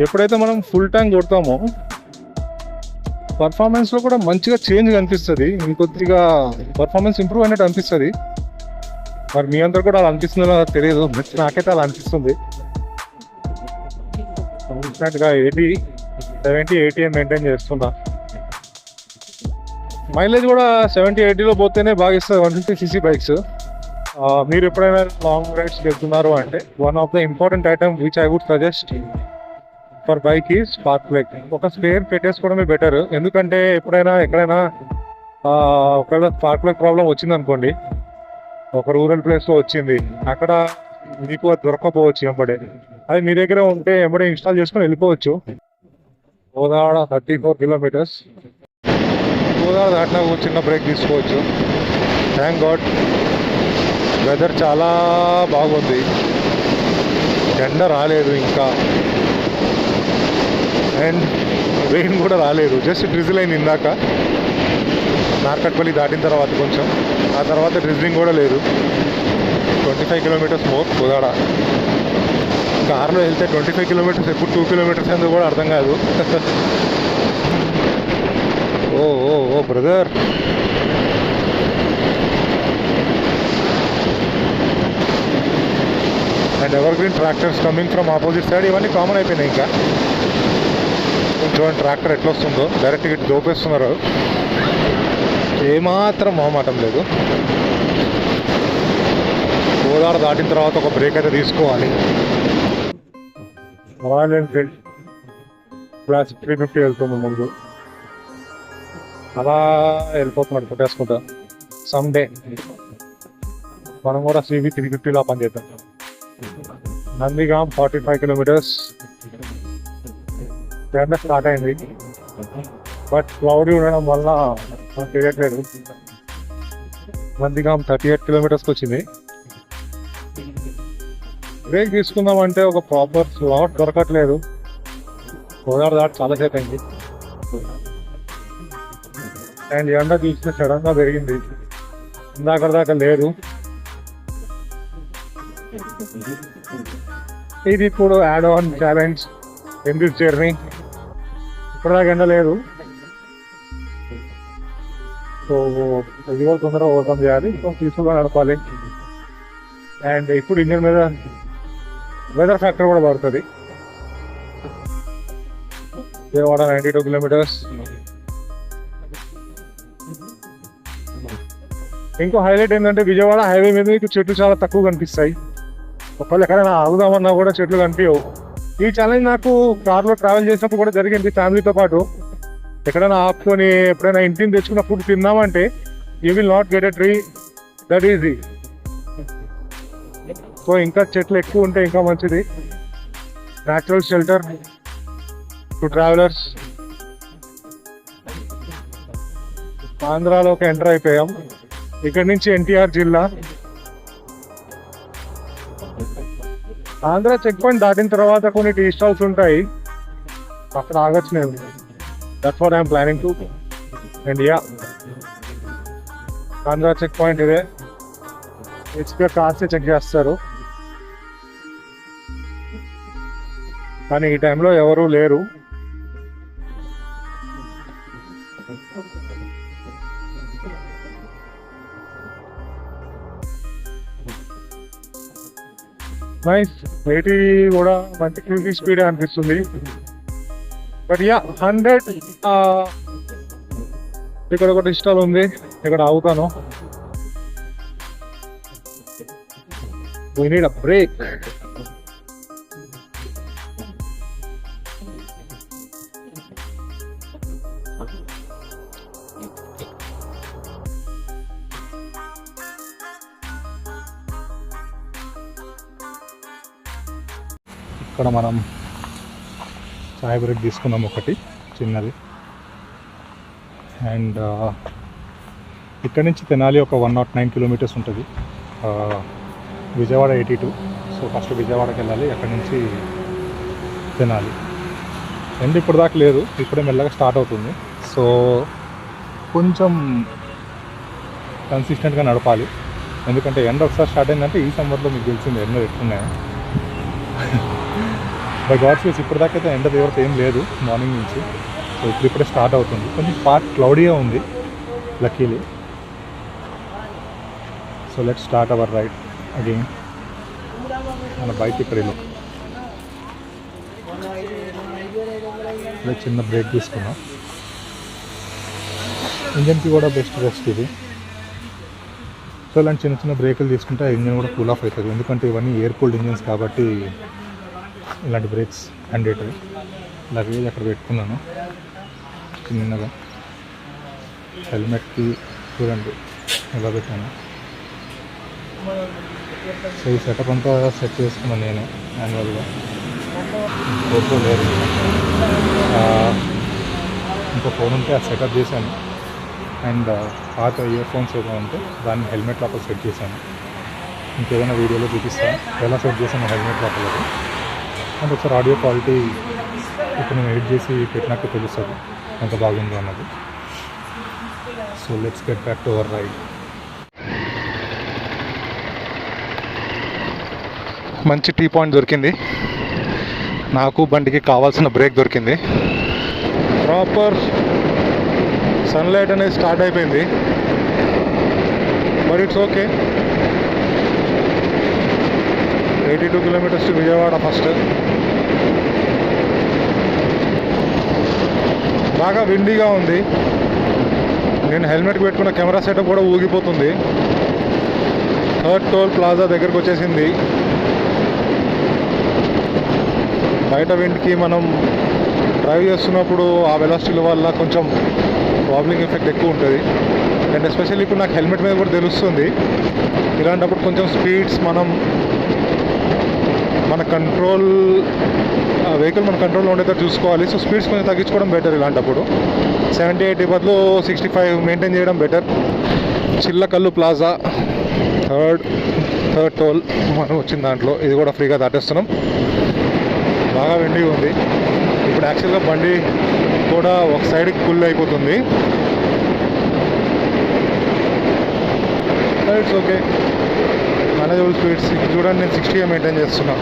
ఎప్పుడైతే మనం ఫుల్ ట్యాంక్ కొడతామో పర్ఫార్మెన్స్లో కూడా మంచిగా చేంజ్ కనిపిస్తుంది. ఇంకొద్దిగా పర్ఫార్మెన్స్ ఇంప్రూవ్ అయినట్టు అనిపిస్తుంది. మరి మీ అందరు కూడా అలా అనిపిస్తుందో తెలియదు, నాకైతే అలా అనిపిస్తుంది. కాన్స్టెంట్గా 70, 80 మెయింటైన్ చేస్తున్నా. మైలేజ్ కూడా 70, 80లో పోతేనే బాగా ఇస్తుంది 150cc బైక్స్. మీరు ఎప్పుడైనా లాంగ్ రైడ్స్ వెళ్తున్నారు అంటే one of the important item which I would suggest for bike ఈ స్పార్క్ ప్లగ్. ఒక స్పేర్ పెట్టేసుకోవడమే బెటర్. ఎందుకంటే ఎప్పుడైనా ఎక్కడైనా ఒకవేళ స్పార్క్ ప్లగ్ ప్రాబ్లం వచ్చింది అనుకోండి, ఒక రూరల్ ప్లేస్లో వచ్చింది, అక్కడ మీకు అది దొరకకపోవచ్చు ఎంబడే. అది మీ దగ్గర ఉంటే ఎంబడే ఇన్స్టాల్ చేసుకొని వెళ్ళిపోవచ్చు. కోదాడ 34 కిలోమీటర్స్. కోదాడ దాటినా ఒక చిన్న బ్రేక్ తీసుకోవచ్చు. థ్యాంక్ గాడ్ వెదర్ చాలా బాగుంది, ఎండ రాలేదు ఇంకా, అండ్ రెయిన్ కూడా రాలేదు, జస్ట్ డ్రిజిల్ అయింది ఇందాక నార్కట్పల్లి దాటిన తర్వాత కొంచెం. ఆ తర్వాత డ్రిజిలింగ్ కూడా లేదు. 25 కిలోమీటర్స్ మోర్ కోదాడ. కార్లో వెళ్తే 25 కిలోమీటర్స్ ఎప్పుడు 2 కిలోమీటర్స్ ఎందుకు కూడా అర్థం కాదు. Oh oh oh brother, and evergreen tractors coming from opposite side. ఇవన్నీ కామన్ అయిపోయినాయి. ఇంకా చూడండి ట్రాక్టర్ ఎట్లా వస్తుందో, డైరెక్ట్గా ఇటు దోపేస్తున్నారు, ఏమాత్రం మొహమాటం లేదు. కోదాడ దాటిన తర్వాత ఒక బ్రేక్ అయితే తీసుకోవాలి. రాయల్ ఎన్ఫీల్డ్ క్లాసిక్ 350 వెళ్తుంది ముందు, అలా వెళ్ళిపోతున్నాడు కొట్టేసుకుంటా. సమ్ డే మనం కూడా CV 350లా పనిచేద్దాం. నందిగాం 45 కిలోమీటర్స్. ఎండ స్టార్ట్ అయింది, బట్ క్లౌడీ ఉండడం వల్ల మనకు తెలియట్లేదు. నందిగాం 38 కిలోమీటర్స్కి వచ్చింది. బ్రేక్ తీసుకుందామంటే ఒక ప్రాపర్ స్లాట్ దొరకట్లేదు. కోదాడ దాటి చాలాసేపు అయింది, అండ్ ఎండ చూసిన సడన్గా పెరిగింది, ఇందాక దాకా లేదు. ఇది ఇప్పుడు add on challenge in this journey. ఇప్పటిదాకా ఎండ లేదు, సో ఇది కూడా తొందరగా ఓవర్కమ్ చేయాలి, సో పీస్ఫుల్గా నడపాలి. అండ్ ఇప్పుడు ఇంజన్ మీద వెదర్ ఫ్యాక్టర్ కూడా పడుతుంది. విజయవాడ 92 కిలోమీటర్స్. ఇంకో హైలైట్ ఏంటంటే విజయవాడ హైవే మీద మీకు చెట్లు చాలా తక్కువ కనిపిస్తాయి. ఒకవేళ ఎక్కడైనా ఆగుదామన్నా కూడా చెట్లు కనిపించవు. ఈ ఛాలెంజ్ నాకు కార్లో ట్రావెల్ చేసినప్పుడు కూడా జరిగింది. ఫ్యామిలీతో పాటు ఎక్కడైనా ఆపుకొని ఎప్పుడైనా ఇంటిని తెచ్చుకున్న ఫుడ్ తిందామంటే you will not get a tree that easy. So ఇంకా చెట్లు ఎక్కువ ఉంటే ఇంకా మంచిది. Natural shelter to travelers. ఆంధ్రాలోకి ఎంటర్ అయిపోయాం. ఇక్కడ నుంచి ఎన్టీఆర్ జిల్లా. ఆంధ్ర చెక్ పాయింట్ దాటిన తర్వాత కొన్ని టీ స్టాల్స్ ఉంటాయి, అక్కడ ఆగచ్చు నేను. That's what I'm planning to. And yeah, Andhra check point ఇదే. హెచ్పి కార్స్ చెక్ చేస్తారు, కానీ ఈ టైంలో ఎవరూ లేరు. నైస్. 80 కూడా మంచి క్రూజింగ్ స్పీడ్ అనిపిస్తుంది. బట్ యా 100 ఇక్కడ ఒకటి ఇష్టాలు ఉంది, ఇక్కడ ఆగుతాను. We need a break. ఇక్కడ మనం చాయ్ బ్రేక్ తీసుకున్నాం ఒకటి చిన్నది. అండ్ ఇక్కడ నుంచి తెనాలి ఒక 109 కిలోమీటర్స్ ఉంటుంది. విజయవాడ 82. సో ఫస్ట్ విజయవాడకి వెళ్ళాలి, అక్కడి నుంచి తెనాలి. ఎండ ఇప్పుడు దాకా లేదు, ఇప్పుడే మెల్లగా స్టార్ట్ అవుతుంది. సో కొంచెం కన్సిస్టెంట్గా నడపాలి, ఎందుకంటే ఎండ ఒకసారి స్టార్ట్ అయిందంటే ఈ సమ్మర్లో మీకు తెలిసింది ఎండ ఎక్కున్నాయి. బై గాడ్స్ గ్రేస్ ఇప్పటిదాకైతే ఎండ తీవ్రత ఏం లేదు మార్నింగ్ నుంచి. సో ఇప్పుడే స్టార్ట్ అవుతుంది. కొంచెం పార్ట్ క్లౌడీగా ఉంది luckily. So let's start our ride again. మన బైక్ ఇక్కడ చిన్న బ్రేక్ తీసుకున్నాం. ఇంజన్కి కూడా బెస్ట్ రెస్ట్ ఇది. సో ఇలాంటి చిన్న చిన్న బ్రేకులు తీసుకుంటే ఇంజన్ కూడా కూల్ ఆఫ్ అవుతుంది, ఎందుకంటే ఇవన్నీ ఎయిర్ కూల్డ్ ఇంజన్స్ కాబట్టి ఇలాంటి బ్రేక్స్ హ్యాండేటరీ. లగేజ్ అక్కడ పెట్టుకున్నాను చిన్నగా. హెల్మెట్కి చూడండి ఎలా పెట్టాను. సో ఈ సెటప్ అంతా సెట్ చేసుకున్నాను నేను మాన్యువల్గా. GoPro లేదు, ఇంకో ఫోన్ ఉంటే ఆ సెటప్ చేశాను. అండ్ పాత ఇయర్ ఫోన్స్ ఏదో ఉంటే దాన్ని హెల్మెట్ లోపల సెట్ చేశాను. ఇంకేదైనా వీడియోలో చూపిస్తాను ఎలా సెట్ చేశాను హెల్మెట్ లోపలది. అండ్ ఒకసారి ఆడియో క్వాలిటీ ఇప్పుడు నేను ఎడిట్ చేసి పెట్టినాక తెలుస్తుంది ఎంత బాగుంది అన్నది. So let's get back to our ride. మంచి టీ పాయింట్ దొరికింది నాకు, బండికి కావాల్సిన బ్రేక్ దొరికింది. ప్రాపర్ సన్లైట్ అనేది స్టార్ట్ అయిపోయింది, but it's okay. 82 kilometers to Vijayawada first. బాగా విండీగా ఉంది. నేను హెల్మెట్ పెట్టుకున్న కెమెరా సెటప్ కూడా ఊగిపోతుంది. థర్డ్ టోల్ ప్లాజా దగ్గరకు వచ్చేసింది. బయట విండ్కి మనం డ్రైవ్ చేస్తున్నప్పుడు ఆ వెలాసిటీల వల్ల కొంచెం వాబ్లింగ్ ఎఫెక్ట్ ఎక్కువ ఉంటుంది. అండ్ ఎస్పెషల్లీ ఇప్పుడు నాకు హెల్మెట్ మీద కూడా తెలుస్తుంది. ఇలాంటప్పుడు కొంచెం స్పీడ్స్ మన కంట్రోల్ వెహికల్ మన కంట్రోల్లో ఉండేటట్టు చూసుకోవాలి. సో స్పీడ్స్ కొంచెం తగ్గించుకోవడం బెటర్. ఇలాంటప్పుడు 70-80 బదులు 65 మెయింటైన్ చేయడం better. Chillakallu plaza third toll మనం వచ్చిన దాంట్లో ఇది కూడా ఫ్రీగా దాటేస్తున్నాం. బాగా విండిగా ఉంది. ఇప్పుడు యాక్చువల్గా బండి కూడా ఒక సైడ్కి ఫుల్ అయిపోతుంది. It's okay, manageable speeds. చూడండి నేను 60 మెయింటైన్ చేస్తున్నా,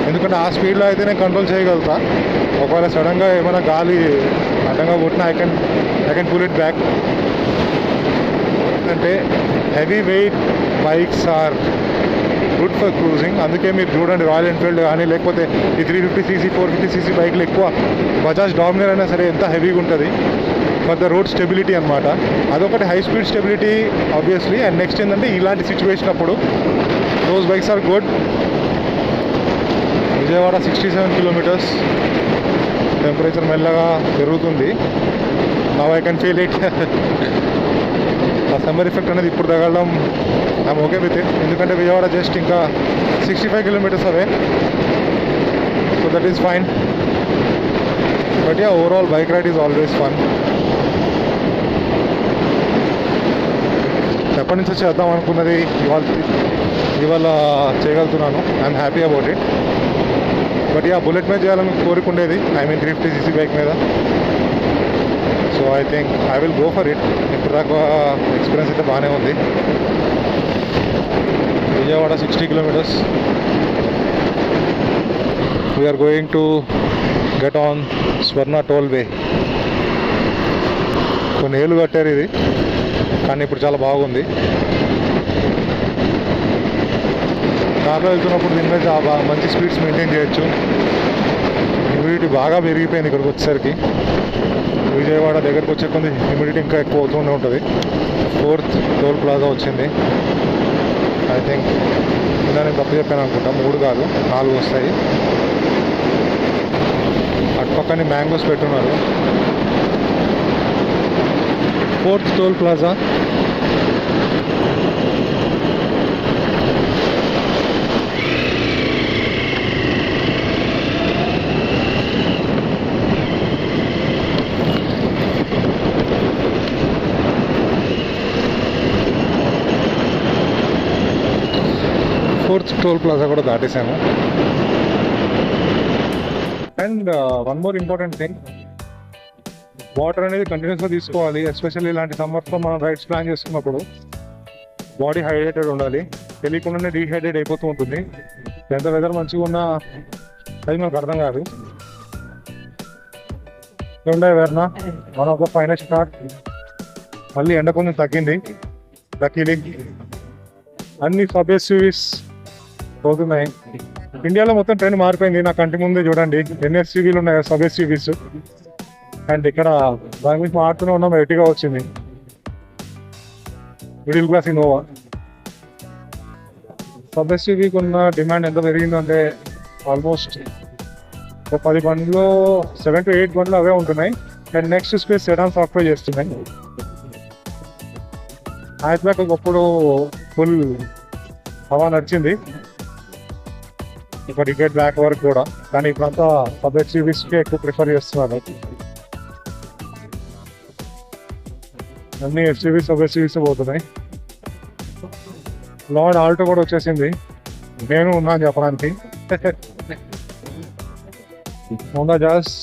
ఎందుకంటే ఆ స్పీడ్లో అయితే నేను కంట్రోల్ చేయగలుగుతా. ఒకవేళ సడన్గా ఏమైనా గాలి అడ్డంగా కొట్టినా I can pull it back. అంటే heavy weight bikes are good for cruising. అందుకే మీరు చూడండి రాయల్ ఎన్ఫీల్డ్ కానీ లేకపోతే ఈ 350cc 450cc బైక్లు ఎక్కువ, బజాజ్ డామినర్ అయినా సరే ఎంత హెవీగా ఉంటుంది ఫర్ ద రోడ్ స్టెబిలిటీ అనమాట. అదొకటి high speed stability obviously. And next ఏంటంటే ఇలాంటి సిచ్యువేషన్ అప్పుడు those bikes are good. Vijayawada 67 kilometers. Temperature మెల్లగా పెరుగుతుంది. Now I can feel it. ఆ సమ్మర్ ఎఫెక్ట్ అనేది ఇప్పుడు తగలడం ఐఎమ్ ఓకే విత్ ఇట్. ఎందుకంటే విజయవాడ జస్ట్ ఇంకా 65 కిలోమీటర్స్ అవే. So that is fine. But yeah, overall bike ride is always fun. ఎప్పటి నుంచో చేద్దాం అనుకున్నది ఇవాళ చేయగలుగుతున్నాను. I'm happy about it. But yeah, Bullet మీద చేయాలని కోరుకుండేది, ఐ మీన్ 350cc బైక్ మీద. So I think I will go for it. ఇప్పుడు దాకా ఎక్స్పీరియన్స్ అయితే బాగానే ఉంది. Vijayawada 60 kilometers. We're going to get on Swarna toll way. కొన్ని ఏళ్ళు కట్టారు ఇది, కానీ ఇప్పుడు చాలా బాగుంది. కార్లో వెళ్తున్నప్పుడు దీని మీద మంచి స్పీడ్స్ మెయింటైన్ చేయొచ్చు. హ్యూమిడిటీ బాగా పెరిగిపోయింది ఇక్కడికి వచ్చేసరికి. విజయవాడ దగ్గరకు వచ్చే కొంచెం హ్యూమిడిటీ ఇంకా ఎక్కువ అవుతూనే ఉంటుంది. 4th టోల్ ప్లాజా వచ్చింది. ఐ థింక్ నేను తప్పు చెప్పాను అనుకుంటా, 3 కాదు 4 వస్తాయి. అటుపక్కనే మ్యాంగోస్ పెట్టున్నారు. 4th toll plaza. Toll plaza కూడా దాటేసాము. And one more important thing, water అనేది కంటిన్యూస్గా తీసుకోవాలి. ఎస్పెషల్లీ ఇలాంటి సమ్మర్స్లో మనం రైడ్స్ ప్లాన్ చేసుకున్నప్పుడు బాడీ హైడ్రేటెడ్ ఉండాలి. తెలియకుండానే డీహైడ్రేట్ అయిపోతూ ఉంటుంది. ఎంత వెదర్ మంచిగా ఉన్నా అది మనకు అర్థం కాదు. Verna one of the finest start. మళ్ళీ ఎండ కొంచెం తగ్గింది. లక్కీలీ అన్ని సబ్ ఎస్యూవీస్ పోతున్నాయి. ఇండియాలో మొత్తం ట్రెండ్ మారిపోయింది. నా కంటి ముందే చూడండి ఎన్ని ఎస్యూవీలు ఉన్నాయి, సబ్ ఎస్యూవీస్. అండ్ ఇక్కడ దాని గురించి మాట్లాడుతూనే ఉన్నాం, ఎర్టిగా వచ్చింది. Middle class Innova. సబ్ ఎస్యూవీకి ఉన్న డిమాండ్ ఎంత పెరిగిందంటే ఆల్మోస్ట్ 10 బండ్లో 7 to 8 బండ్లు అవే ఉంటున్నాయి. And next space sedan software చేస్తున్నాయి. హ్యాచ్ బ్యాక్ ఒకప్పుడు ఫుల్ హవా నడిచింది ఒక టికెట్ బ్యాక్ వరకు కూడా, కానీ ఇప్పుడంతా పబ్లిక్ సర్వీస్కే ఎక్కువ ప్రిఫర్ చేస్తున్నారు. అన్ని ఎస్యూవీస్ ఎస్యూవీస్ పోతున్నాయి. లార్డ్ ఆల్టో కూడా వచ్చేసింది, నేను ఉన్నాను చెప్పడానికి. Honda jazz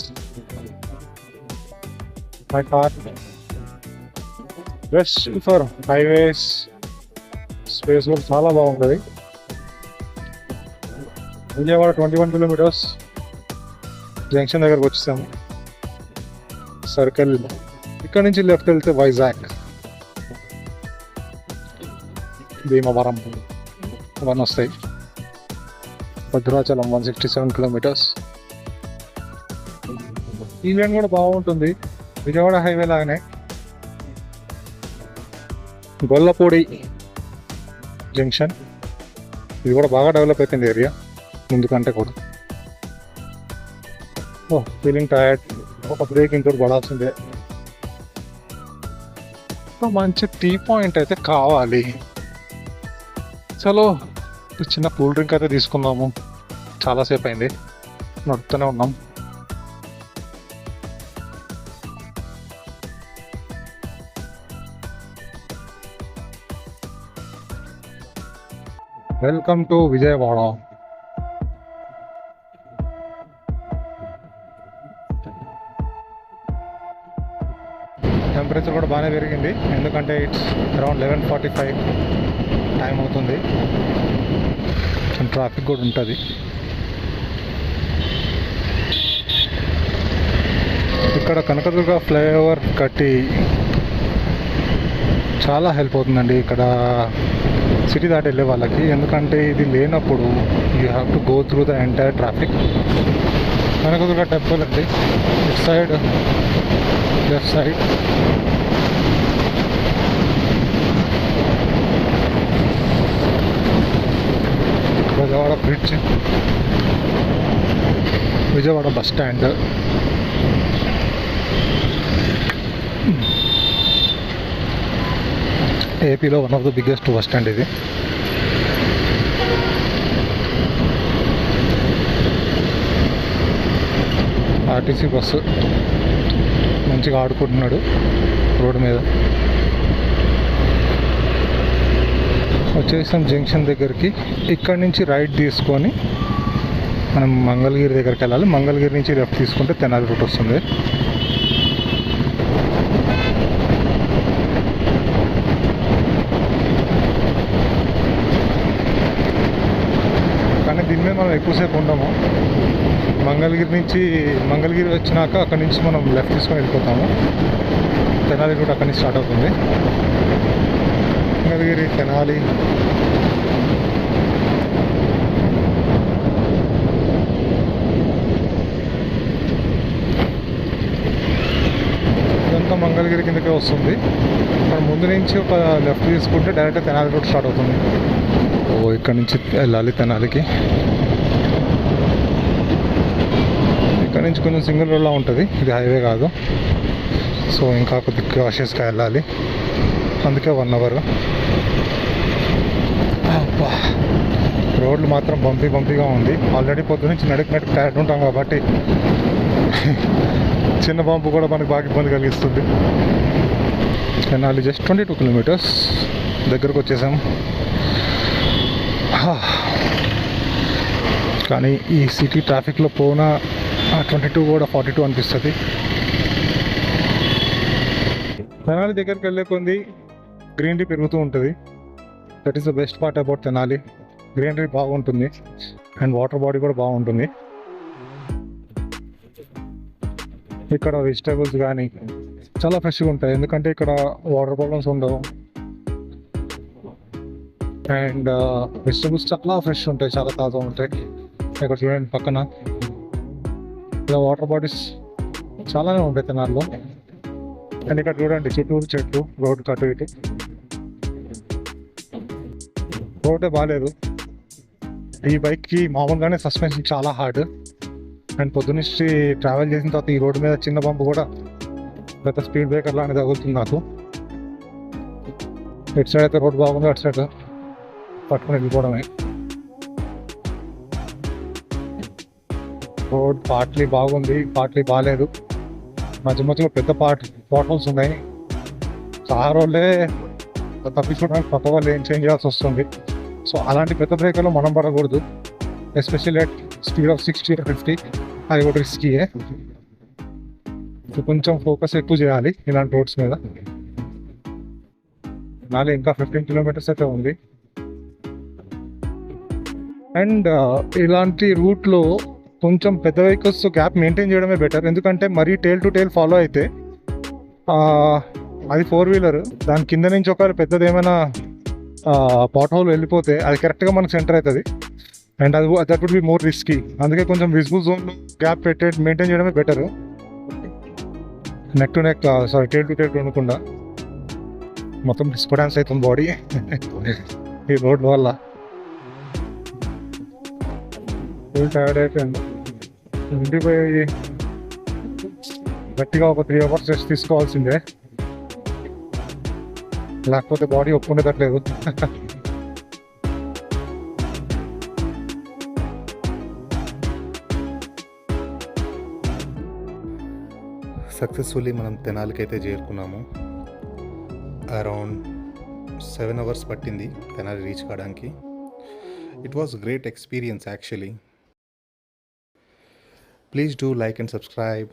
my car, best for highways, space కూడా చాలా బాగుంటుంది. విజయవాడ 21 కిలోమీటర్స్, జంక్షన్ దగ్గరకు వచ్చేసాము. సర్కిల్ ఇక్కడ నుంచి లెఫ్ట్ వెళ్తే వైజాగ్, భీమవరం 1 వస్తాయి. భద్రాచలం 167 కిలోమీటర్స్. ఈ లైన్ కూడా బాగుంటుంది, విజయవాడ హైవే లాగానే. గొల్లపూడి జంక్షన్, ఇది కూడా బాగా డెవలప్ అవుతుంది ఏరియా ముందు కంటే కూడా. ఫీలింగ్ టైర్డ్, ఒక బ్రేక్ ఇంకోటి పడాల్సిందే. మంచి టీ పాయింట్ అయితే కావాలి. చలో చిన్న కూల్ డ్రింక్ అయితే తీసుకున్నాము, చాలాసేపు అయింది నడుపుతూనే ఉన్నాం. Welcome to Vijayawada. టెంపరేచర్ కూడా బాగానే పెరిగింది, ఎందుకంటే ఇట్స్ అరౌండ్ 11:45 టైం అవుతుంది. ట్రాఫిక్ కూడా ఉంటుంది. ఇక్కడ కనకదుర్గ ఫ్లైఓవర్ కట్టి చాలా హెల్ప్ అవుతుందండి ఇక్కడ సిటీ దాటి వెళ్ళే వాళ్ళకి, ఎందుకంటే ఇది లేనప్పుడు you have to go through the entire traffic. Kanakadurga temple అండి, it side left side. Vijayawada bridge, Vijayawada bus stand. ఏపీలో one of the biggest bus stand ఇది. ఆర్టీసీ బస్సు మంచిగా ఆడుకుంటున్నాడు రోడ్డు మీద. వచ్చేసాం జంక్షన్ దగ్గరికి. ఇక్కడ నుంచి రైట్ తీసుకొని మనం మంగళగిరి దగ్గరికి వెళ్ళాలి. మంగళగిరి నుంచి లెఫ్ట్ తీసుకుంటే తెనాలి రూట్ వస్తుంది. కానీ దీని మీద మనం ఎక్కువసేపు ఉండము. మంగళగిరి వచ్చినాక అక్కడి నుంచి మనం లెఫ్ట్ తీసుకొని వెళ్ళిపోతాము. తెనాలి రూట్ అక్కడి నుంచి స్టార్ట్ అవుతుంది. మంగళగిరి, తెనాలి, ఇదంతా మంగళగిరి కిందకే వస్తుంది. మనం ముందు నుంచి ఒక లెఫ్ట్ తీసుకుంటే డైరెక్ట్ తెనాలి రూట్ స్టార్ట్ అవుతుంది. ఇక్కడ నుంచి వెళ్ళాలి తెనాలికి. ఇక్కడ నుంచి కొంచెం సింగిల్ రోడ్లా ఉంటుంది, ఇది హైవే కాదు. సో ఇంకా కొద్దిగా కాషియస్గా వెళ్ళాలి, అందుకే 1 అవర్. రోడ్లు మాత్రం బంపీగా ఉంది. ఆల్రెడీ పొద్దు నుంచి నడుపు టైర్డ్ ఉంటాం కాబట్టి చిన్న బంపు కూడా మనకు బాగా ఇబ్బంది కలిగిస్తుంది. తెనాలి జస్ట్ 22 కిలోమీటర్స్ దగ్గరకు వచ్చేసాం. కానీ ఈ సిటీ ట్రాఫిక్లో పోనా 22 కూడా 42 అనిపిస్తుంది. తెనాలి దగ్గరికి వెళ్ళే కొంది గ్రీనరీ పెరుగుతూ ఉంటుంది. That is the best part about Tenali. Greenery బాగుంటుంది అండ్ వాటర్ బాడీ కూడా బాగుంటుంది. ఇక్కడ వెజిటేబుల్స్ కానీ చాలా ఫ్రెష్గా ఉంటాయి, ఎందుకంటే ఇక్కడ వాటర్ ప్రాబ్లమ్స్ ఉండవు. అండ్ వెజిటేబుల్స్ చాలా ఫ్రెష్ ఉంటాయి, చాలా తాజా ఉంటాయి. ఇక్కడ చూడండి పక్కన ఇలా వాటర్ బాడీస్ చాలానే ఉంటాయి తెనాలిలో. అండ్ ఇక్కడ చూడండి చుట్టూరు చెట్లు, రోడ్డు కట్టు ఇటు. రోడ్డే బాగాలేదు. ఈ బైక్కి మామూలుగానే సస్పెన్షన్ చాలా హార్డ్. అండ్ పొద్దున్నుంచి ట్రావెల్ చేసిన తర్వాత ఈ రోడ్డు మీద చిన్న బంపు కూడా పెద్ద స్పీడ్ బ్రేకర్ లానే తగులుతుంది నాకు. ఇటు సైడ్ అయితే రోడ్ బాగుంది, అటు సైడ్ పట్టుకుని వెళ్ళిపోవడమే. రోడ్ పార్ట్లీ బాగుంది, పార్ట్లీ బాగాలేదు. మధ్య మధ్యలో పెద్ద పాట్ హోల్స్ ఉన్నాయి. చాలా రోజులే తప్పించుకోవడానికి కొత్త వాళ్ళు ఏం చేంజ్ చేయాల్సి వస్తుంది. సో అలాంటి పెద్ద బ్రేకర్లో మనం పడకూడదు, especially at speed of 60 or 50. అది కూడా రిస్కీయే. సో కొంచెం ఫోకస్ ఎక్కువ చేయాలి ఇలాంటి రోడ్స్ మీద. నాలో ఇంకా 15 kilometers అయితే ఉంది. అండ్ ఇలాంటి రూట్లో కొంచెం పెద్ద వెహికల్స్ గ్యాప్ మెయింటైన్ చేయడమే బెటర్. ఎందుకంటే మరీ టేల్ టు టేల్ ఫాలో అయితే అది 4-wheeler, దాని కింద నుంచి ఒకవేళ పెద్దది ఏమైనా పాట్ హోల్ వెళ్ళిపోతే అది కరెక్ట్గా మనకు సెంటర్ అవుతుంది. అండ్ అది that would be more risky. అందుకే కొంచెం విజిబుల్ జోన్లో గ్యాప్ మెయింటైన్ చేయడమే better. Neck to neck tail to tail ఉండకుండా. మొత్తం డిస్పడాన్స్ అవుతుంది బాడీ ఈ రోడ్ వల్ల. ఫుల్ టైర్డ్ అయిపోయింది. ఇంటికి పోయి గట్టిగా ఒక 3 hours రెస్ట్ తీసుకోవాల్సిందే, లేకపోతే బాడీ ఒప్పుకునేటట్లేదు. సక్సెస్ఫుల్లీ మనం తెనాలికైతే చేరుకున్నాము. అరౌండ్ 7 hours పట్టింది తెనాలి రీచ్ కావడానికి. It was great experience actually. Please do like and subscribe.